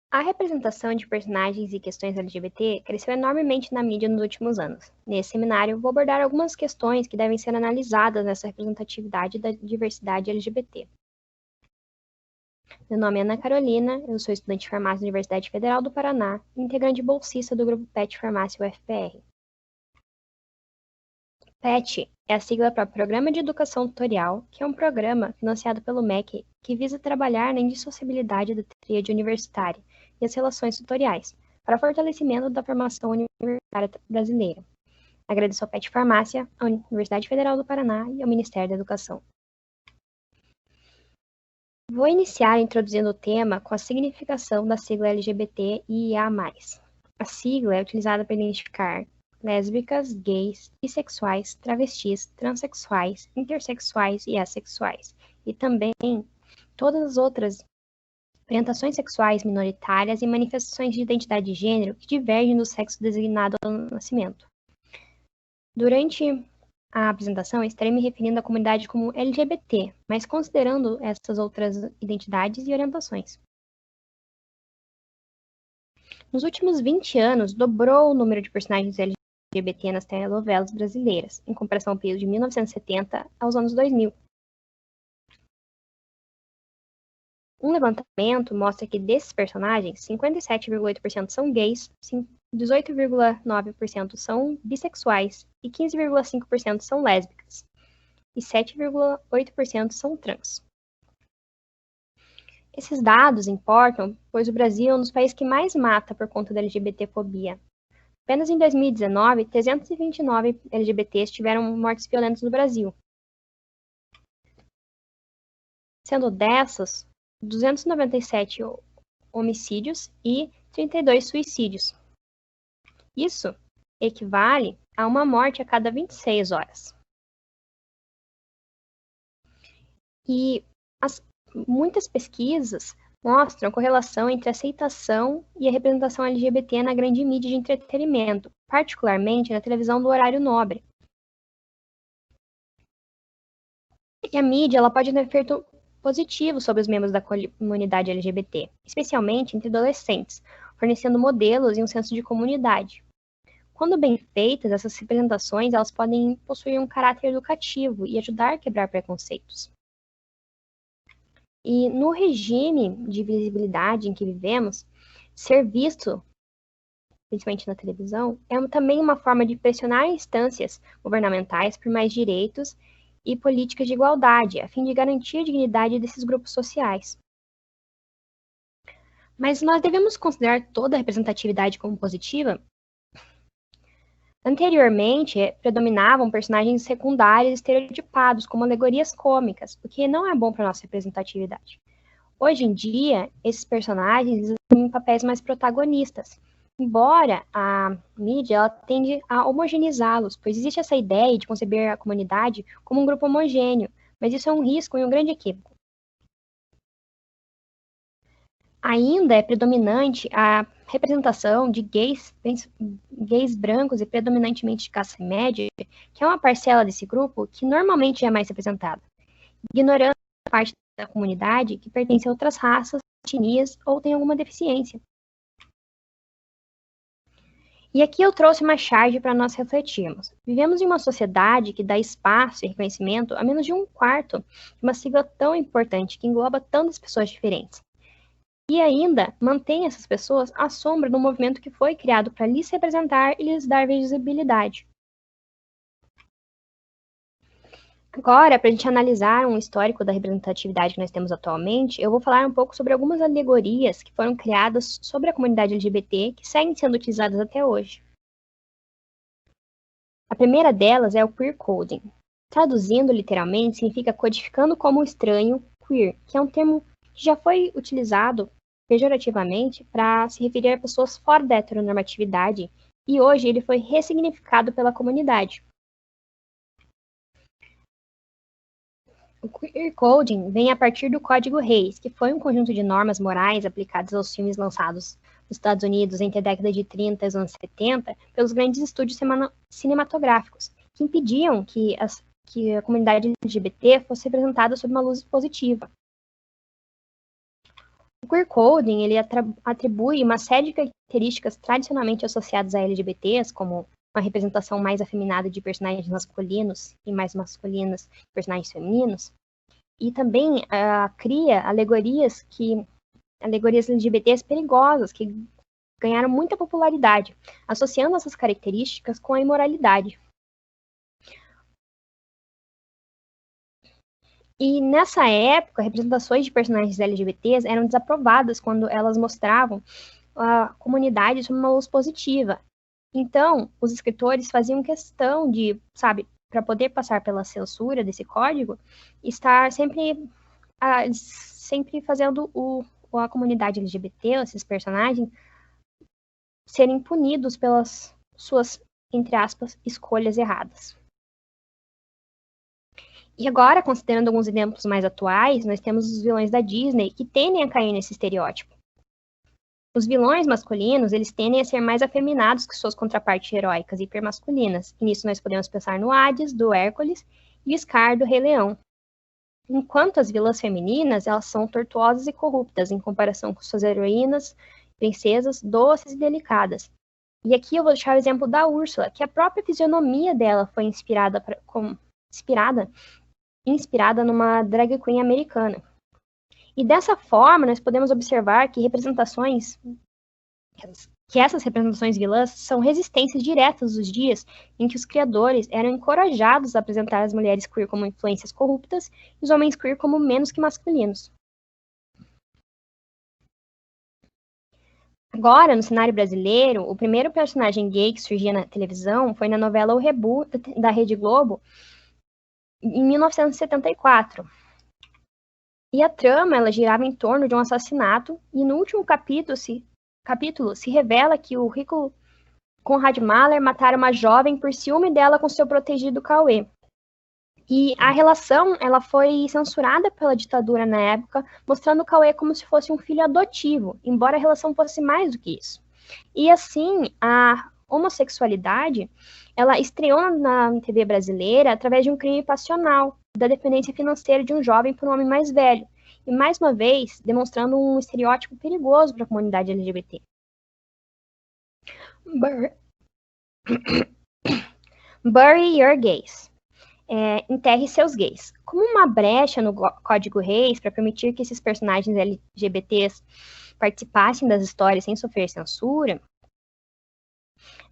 A representação de personagens e questões LGBT cresceu enormemente na mídia nos últimos anos. Nesse seminário, vou abordar algumas questões que devem ser analisadas nessa representatividade da diversidade LGBT. Meu nome é Ana Carolina, eu sou estudante de farmácia da Universidade Federal do Paraná e integrante bolsista do grupo PET Farmácia UFPR. PET é a sigla para Programa de Educação Tutorial, que é um programa financiado pelo MEC que visa trabalhar na indissociabilidade da tríade universitária e as relações tutoriais, para fortalecimento da formação universitária brasileira. Agradeço ao PET Farmácia, à Universidade Federal do Paraná e ao Ministério da Educação. Vou iniciar introduzindo o tema com a significação da sigla LGBT e IA+. A sigla é utilizada para identificar lésbicas, gays, bissexuais, travestis, transexuais, intersexuais e assexuais, e também todas as outras orientações sexuais minoritárias e manifestações de identidade de gênero que divergem do sexo designado ao nascimento. Durante a apresentação, estarei me referindo à comunidade como LGBT, mas considerando essas outras identidades e orientações. Nos últimos 20 anos, dobrou o número de personagens LGBT nas telenovelas brasileiras, em comparação ao período de 1970 aos anos 2000. Um levantamento mostra que desses personagens, 57,8% são gays, 18,9% são bissexuais e 15,5% são lésbicas, e 7,8% são trans. Esses dados importam, pois o Brasil é um dos países que mais mata por conta da LGBTfobia. Apenas em 2019, 329 LGBTs tiveram mortes violentas no Brasil. Sendo dessas, 297 homicídios e 32 suicídios. Isso equivale a uma morte a cada 26 horas. E muitas pesquisas mostram correlação entre a aceitação e a representação LGBT na grande mídia de entretenimento, particularmente na televisão do horário nobre. E a mídia ela pode ter efeito positivo sobre os membros da comunidade LGBT, especialmente entre adolescentes, fornecendo modelos e um senso de comunidade. Quando bem feitas, essas representações elas podem possuir um caráter educativo e ajudar a quebrar preconceitos. E no regime de visibilidade em que vivemos, ser visto, principalmente na televisão, é também uma forma de pressionar instâncias governamentais por mais direitos e políticas de igualdade, a fim de garantir a dignidade desses grupos sociais. Mas nós devemos considerar toda a representatividade como positiva? Anteriormente, predominavam personagens secundários estereotipados como alegorias cômicas, o que não é bom para a nossa representatividade. Hoje em dia, esses personagens assumem papéis mais protagonistas, embora a mídia ela tende a homogeneizá-los, pois existe essa ideia de conceber a comunidade como um grupo homogêneo, mas isso é um risco e um grande equívoco. Ainda é predominante a representação de gays brancos e predominantemente de classe média, que é uma parcela desse grupo que normalmente é mais representada, ignorando a parte da comunidade que pertence a outras raças, etnias ou tem alguma deficiência. E aqui eu trouxe uma charge para nós refletirmos. Vivemos em uma sociedade que dá espaço e reconhecimento a menos de 1/4 de uma sigla tão importante que engloba tantas pessoas diferentes. E ainda mantém essas pessoas à sombra do movimento que foi criado para lhes representar e lhes dar visibilidade. Agora, para a gente analisar um histórico da representatividade que nós temos atualmente, eu vou falar um pouco sobre algumas alegorias que foram criadas sobre a comunidade LGBT que seguem sendo utilizadas até hoje. A primeira delas é o queer coding. Traduzindo literalmente, significa codificando como estranho queer, que é um termo que já foi utilizado pejorativamente para se referir a pessoas fora da heteronormatividade, e hoje ele foi ressignificado pela comunidade. O queer coding vem a partir do Código Reis, que foi um conjunto de normas morais aplicadas aos filmes lançados nos Estados Unidos entre a década de 30 e os anos 70 pelos grandes estúdios cinematográficos, que impediam que a comunidade LGBT fosse representada sob uma luz positiva. O queer coding ele atribui uma série de características tradicionalmente associadas a LGBTs, como uma representação mais afeminada de personagens masculinos e mais masculinas de personagens femininos, e também cria alegorias LGBTs perigosas, que ganharam muita popularidade, associando essas características com a imoralidade. E nessa época, representações de personagens LGBTs eram desaprovadas quando elas mostravam a comunidade sob uma luz positiva. Então, os escritores faziam questão de, para poder passar pela censura desse código, estar sempre fazendo a comunidade LGBT, esses personagens, serem punidos pelas suas, entre aspas, escolhas erradas. E agora, considerando alguns exemplos mais atuais, nós temos os vilões da Disney que tendem a cair nesse estereótipo. Os vilões masculinos, eles tendem a ser mais afeminados que suas contrapartes heróicas e hipermasculinas. E nisso nós podemos pensar no Hades, do Hércules, e Scar, do Rei Leão. Enquanto as vilãs femininas, elas são tortuosas e corruptas, em comparação com suas heroínas, princesas, doces e delicadas. E aqui eu vou deixar o exemplo da Úrsula, que a própria fisionomia dela foi inspirada numa drag queen americana. E dessa forma, nós podemos observar que essas representações vilãs são resistências diretas dos dias em que os criadores eram encorajados a apresentar as mulheres queer como influências corruptas e os homens queer como menos que masculinos. Agora, no cenário brasileiro, o primeiro personagem gay que surgia na televisão foi na novela O Reboot, da Rede Globo, em 1974. E a trama ela girava em torno de um assassinato, e no último capítulo se revela que o rico Conrad Mahler matara uma jovem por ciúme dela com seu protegido Cauê. E a relação ela foi censurada pela ditadura na época, mostrando o Cauê como se fosse um filho adotivo, embora a relação fosse mais do que isso. E assim, a homossexualidade ela estreou na TV brasileira através de um crime passional, da dependência financeira de um jovem por um homem mais velho, e mais uma vez demonstrando um estereótipo perigoso para a comunidade LGBT. Bury your gays. Enterre seus gays. Como uma brecha no Código Reis para permitir que esses personagens LGBTs participassem das histórias sem sofrer censura,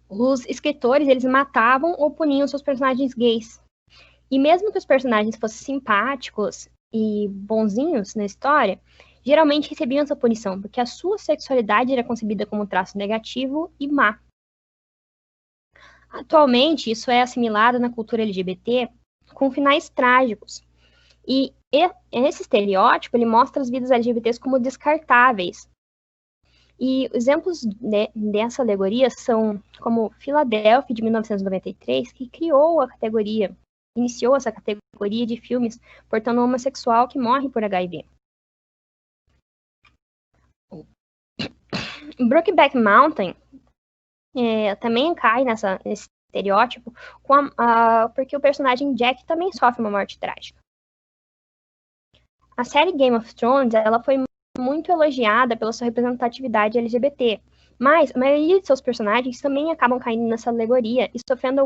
os escritores eles matavam ou puniam seus personagens gays. E mesmo que os personagens fossem simpáticos e bonzinhos na história, geralmente recebiam essa punição, porque a sua sexualidade era concebida como um traço negativo e má. Atualmente, isso é assimilado na cultura LGBT com finais trágicos. E esse estereótipo ele mostra as vidas LGBTs como descartáveis. E exemplos dessa alegoria são como Philadelphia, de 1993, que iniciou essa categoria de filmes portando um homossexual que morre por HIV. Brokeback Mountain também cai nesse estereótipo, porque o personagem Jack também sofre uma morte trágica. A série Game of Thrones ela foi muito elogiada pela sua representatividade LGBT, mas a maioria de seus personagens também acabam caindo nessa alegoria e sofrendo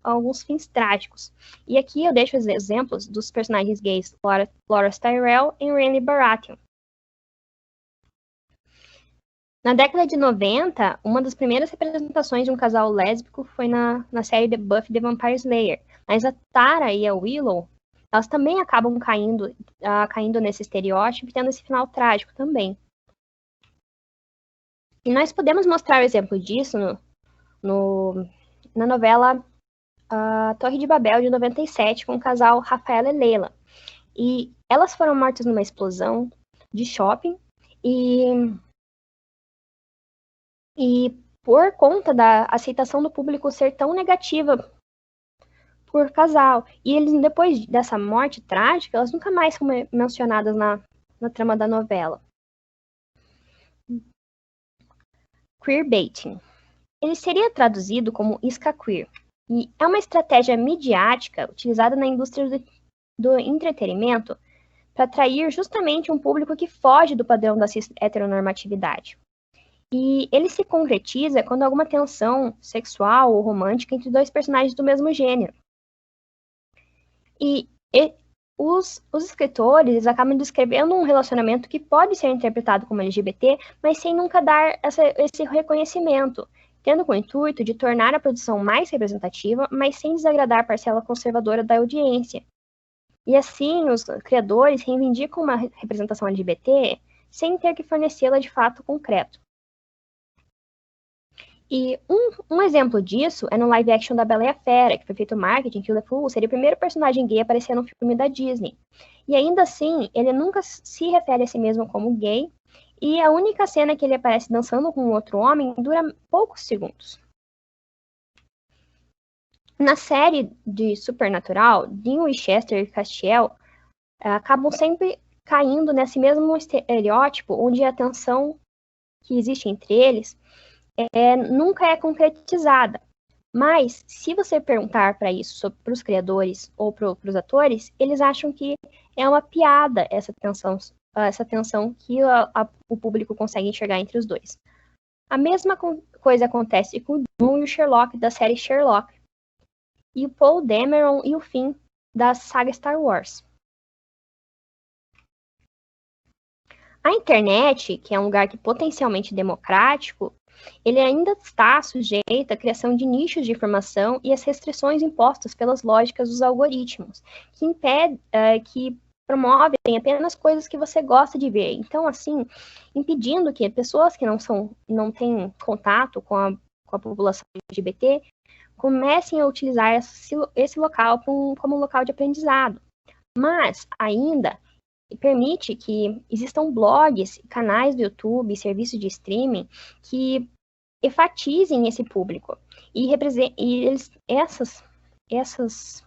alguns fins trágicos. E aqui eu deixo os exemplos dos personagens gays Loras Tyrell e Renly Baratheon. Na década de 90, uma das primeiras representações de um casal lésbico foi na série The Buffy the Vampire Slayer, mas a Tara e a Willow elas também acabam caindo nesse estereótipo e tendo esse final trágico também. E nós podemos mostrar o exemplo disso na novela Torre de Babel, de 97, com o casal Rafaela e Leila. E elas foram mortas numa explosão de shopping e por conta da aceitação do público ser tão negativa por casal. E eles, depois dessa morte trágica, elas nunca mais são mencionadas na trama da novela. Queerbaiting. Ele seria traduzido como isca queer. E é uma estratégia midiática utilizada na indústria do entretenimento para atrair justamente um público que foge do padrão da cis-heteronormatividade. E ele se concretiza quando há alguma tensão sexual ou romântica entre dois personagens do mesmo gênero. E os escritores acabam descrevendo um relacionamento que pode ser interpretado como LGBT, mas sem nunca dar esse reconhecimento, tendo com o intuito de tornar a produção mais representativa, mas sem desagradar a parcela conservadora da audiência. E assim, os criadores reivindicam uma representação LGBT sem ter que fornecê-la de fato concreto. E um exemplo disso é no live action da Bela e a Fera, que foi feito marketing que o LeFou seria o primeiro personagem gay a aparecer num filme da Disney. E ainda assim, ele nunca se refere a si mesmo como gay, e a única cena que ele aparece dançando com outro homem dura poucos segundos. Na série de Supernatural, Dean Winchester e Castiel acabam sempre caindo nesse mesmo estereótipo, onde a tensão que existe entre eles nunca é concretizada. Mas, se você perguntar para isso para os criadores ou para os atores, eles acham que é uma piada essa tensão que o público consegue enxergar entre os dois. A mesma coisa acontece com o John e o Sherlock da série Sherlock, e o Paul Dameron e o Finn da saga Star Wars. A internet, que é um lugar que potencialmente democrático, ele ainda está sujeito à criação de nichos de informação e às restrições impostas pelas lógicas dos algoritmos, que promovem apenas coisas que você gosta de ver. Então, assim, impedindo que pessoas que não têm contato com a população LGBT comecem a utilizar esse local como um local de aprendizado. Mas, ainda, permite que existam blogs, canais do YouTube, serviços de streaming que enfatizem esse público. E essas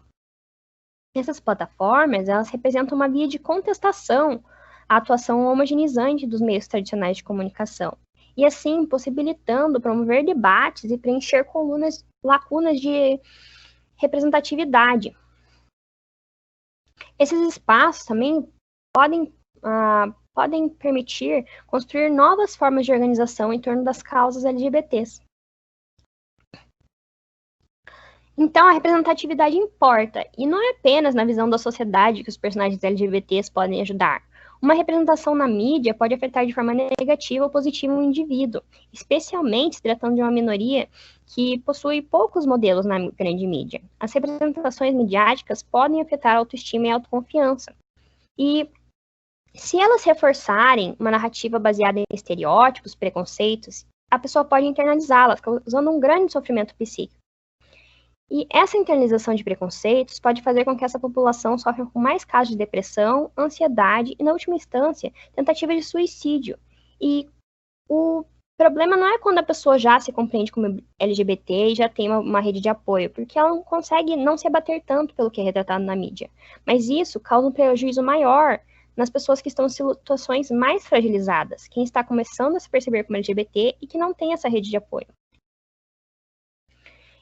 plataformas, elas representam uma via de contestação à atuação homogeneizante dos meios tradicionais de comunicação. E assim, possibilitando promover debates e preencher lacunas de representatividade. Esses espaços também podem permitir construir novas formas de organização em torno das causas LGBTs. Então, a representatividade importa, e não é apenas na visão da sociedade que os personagens LGBTs podem ajudar. Uma representação na mídia pode afetar de forma negativa ou positiva um indivíduo, especialmente se tratando de uma minoria que possui poucos modelos na grande mídia. As representações midiáticas podem afetar a autoestima e a autoconfiança. E se elas reforçarem uma narrativa baseada em estereótipos, preconceitos, a pessoa pode internalizá-las, causando um grande sofrimento psíquico. E essa internalização de preconceitos pode fazer com que essa população sofra com mais casos de depressão, ansiedade e, na última instância, tentativa de suicídio. E o problema não é quando a pessoa já se compreende como LGBT e já tem uma rede de apoio, porque ela não consegue não se abater tanto pelo que é retratado na mídia. Mas isso causa um prejuízo maior nas pessoas que estão em situações mais fragilizadas, quem está começando a se perceber como LGBT e que não tem essa rede de apoio.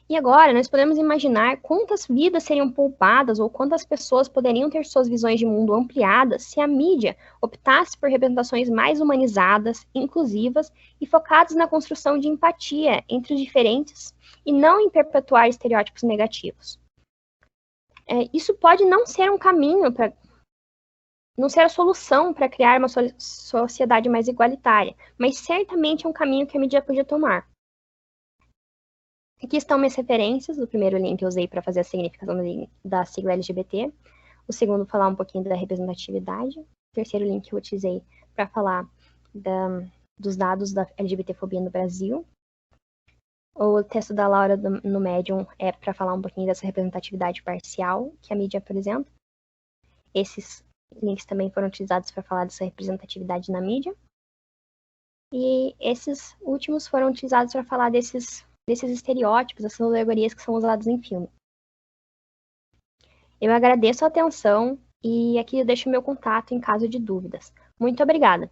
E agora, nós podemos imaginar quantas vidas seriam poupadas ou quantas pessoas poderiam ter suas visões de mundo ampliadas se a mídia optasse por representações mais humanizadas, inclusivas e focadas na construção de empatia entre os diferentes e não em perpetuar estereótipos negativos. Isso pode não ser um caminho não ser a solução para criar uma sociedade mais igualitária, mas certamente é um caminho que a mídia podia tomar. Aqui estão minhas referências. O primeiro link eu usei para fazer a significação da sigla LGBT. O segundo, falar um pouquinho da representatividade. O terceiro link eu utilizei para falar dos dados da LGBTfobia no Brasil. O texto da Laura no Medium é para falar um pouquinho dessa representatividade parcial que a mídia apresenta. Esses links também foram utilizados para falar dessa representatividade na mídia. E esses últimos foram utilizados para falar desses estereótipos, essas alegorias que são usadas em filme. Eu agradeço a atenção e aqui eu deixo meu contato em caso de dúvidas. Muito obrigada!